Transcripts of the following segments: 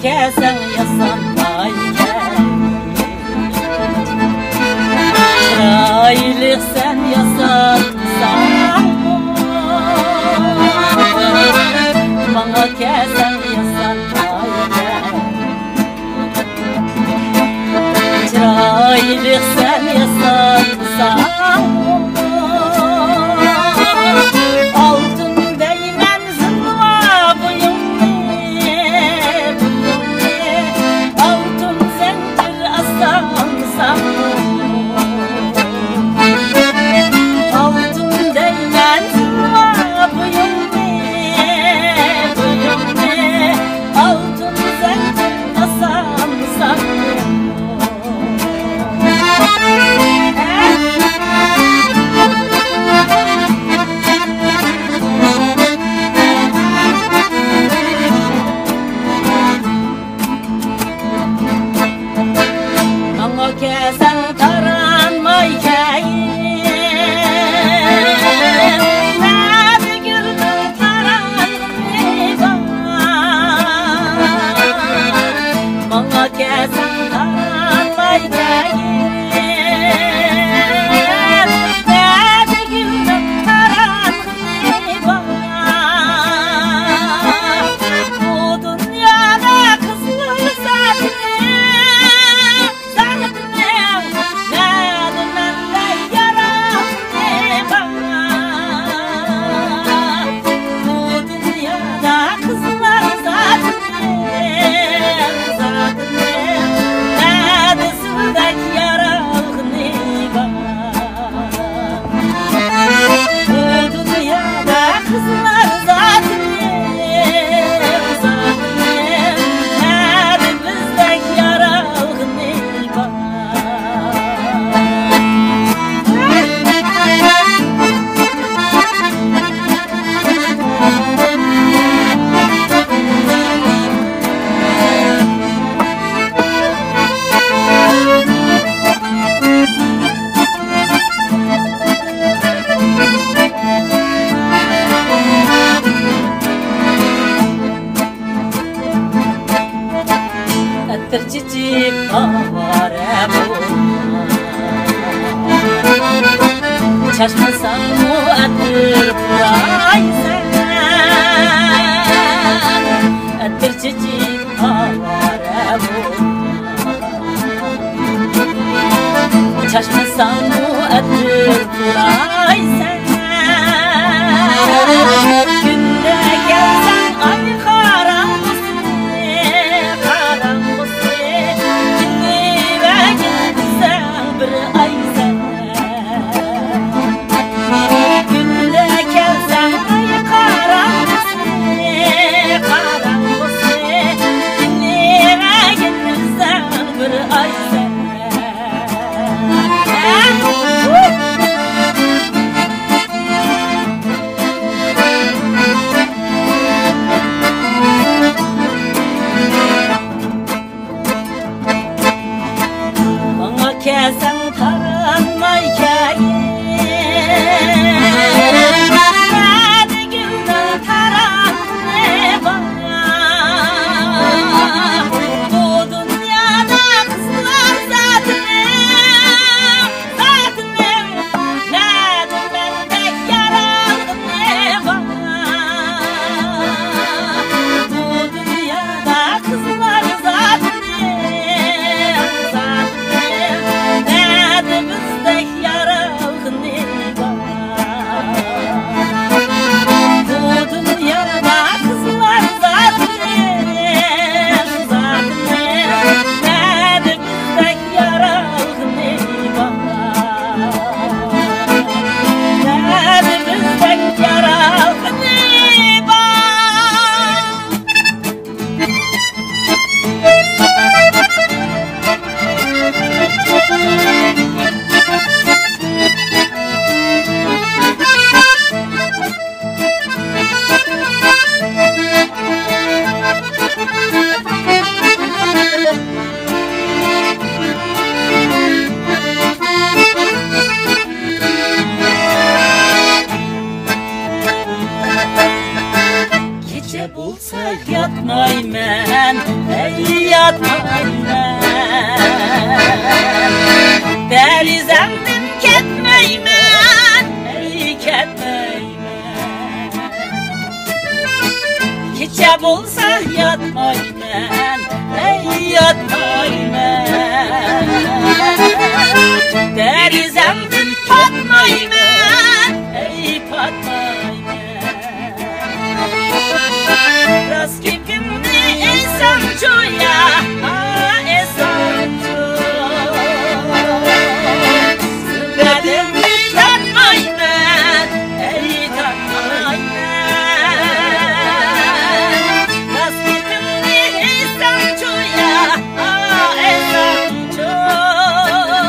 kesen yasan ayken çıraylık sen yasansan bana kesen yasan ayken çıraylık sen yasansan kesen taranmayken nerede gülüm taranmayken bana kesen taranmayken nerede gülüm taranmayken bu dünyada kızlar zaten tercicik avare bulma çaşmasan mu atır buraysan tercicik avare bulma çaşmasan mu atır buraysan günde gelsen ay günde kelsen ay Gece bulsa yatmayman, ey yatmayman. Derizemden ketmeyman, ey ketmeyman. Gece bulsa yatmayman, ey yatmayman. Derizemden patmayman, ey patmayman. Rast kepimni esan çoya, esan çoya. Sırladımni tatmayman, ey tatmayman. Rast kepimni esan çoya, esan çoya.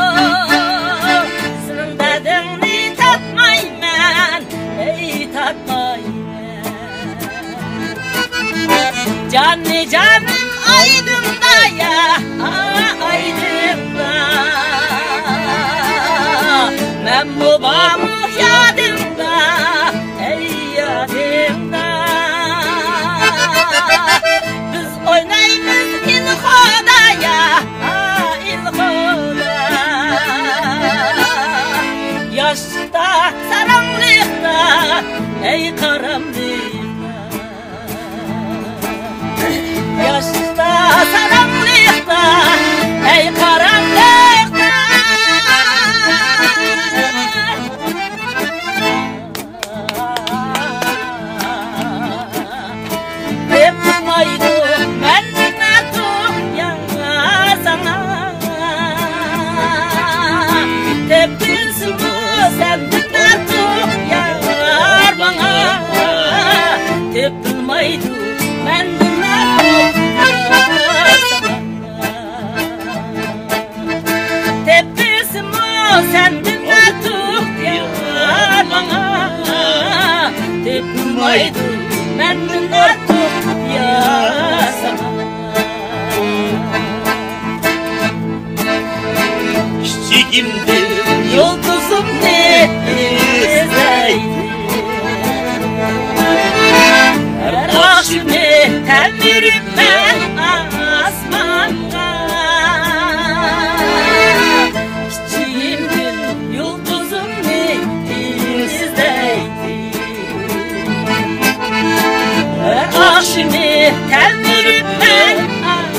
Sırladımni tatmayman, ey tatmayman. Canım aydında ya, aydında. Ben babamı yadımda, ey yadımda. Biz oynayımız ilhoda ya, ilhoda. Yaşta saranlıkta, ey karanlıkta. Yaşta saranlıkta, ey karanlıkta. Yapmaydı benden ya sana. Tepkisi bu senden yar bana. Tepkilmaydı benden. Sendin artık yar bana. Tepkimaydı benden artık yar sana. Çiçeğimdir Yıldızım nezdeydi. Her akşam terlerim ben asmanda. Şimdi terlerim ben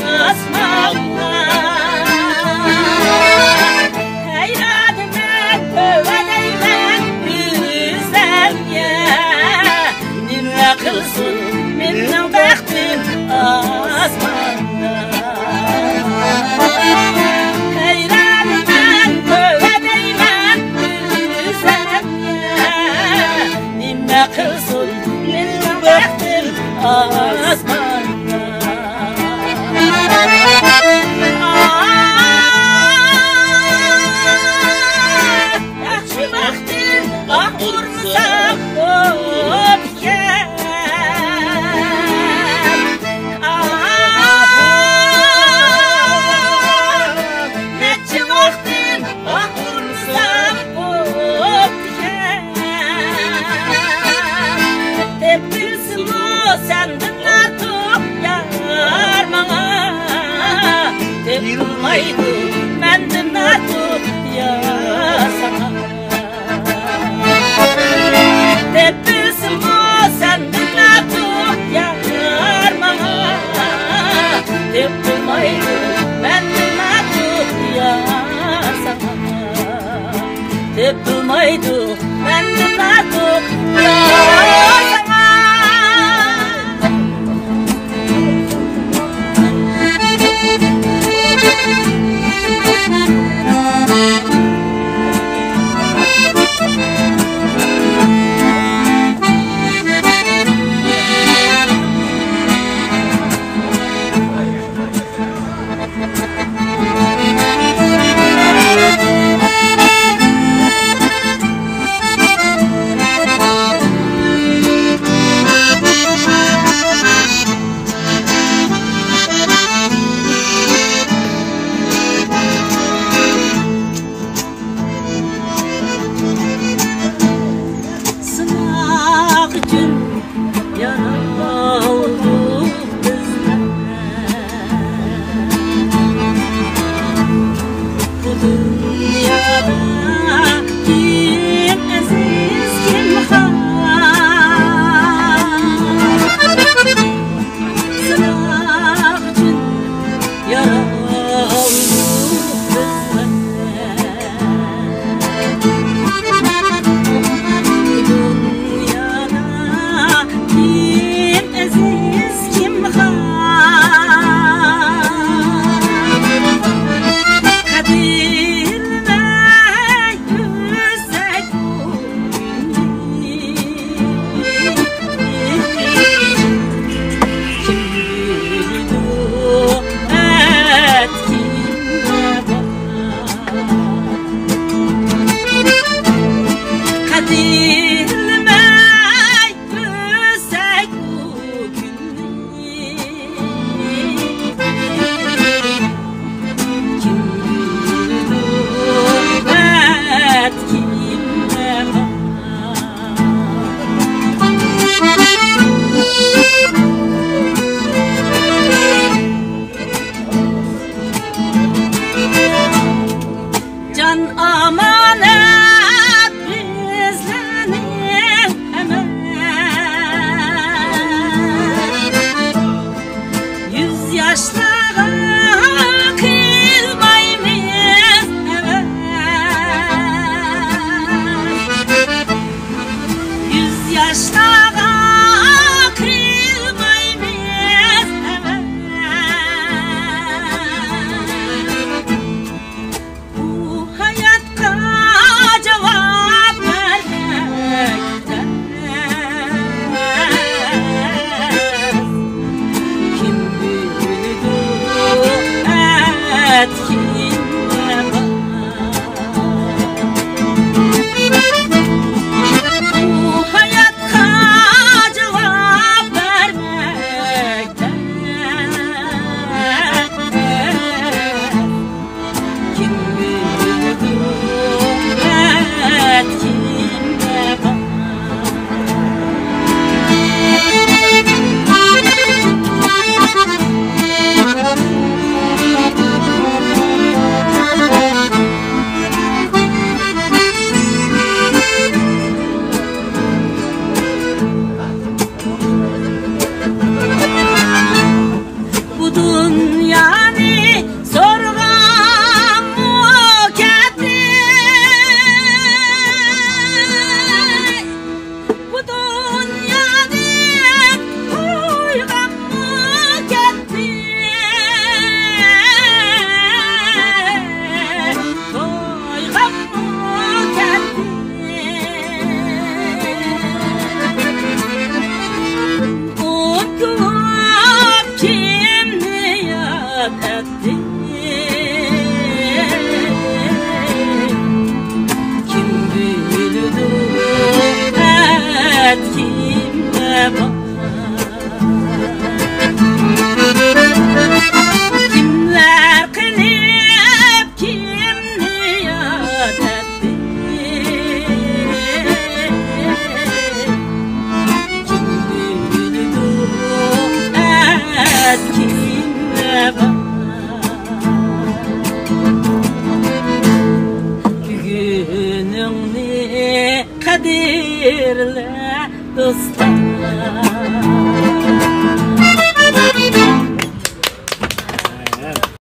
asmamda. Hayranıma tövbedeymen güzel ya. Nime kılsın benim bektim asmamda. Hayranıma tövbedeymen güzel ya. Nime kılsın benim bektim asmanda. Yaxşı vaxtın axurmısan öpkən. Neçə vaxtın axurmısan öpkən. Tepkilsin o senden artık yar bana. Tepkilmaydı benden artık yar sana. Tepkilsin o senden artık yar bana. Tepkilmaydı benden artık yar sana. Tepkilmaydı benden artık yar sana. kadirli dostlar.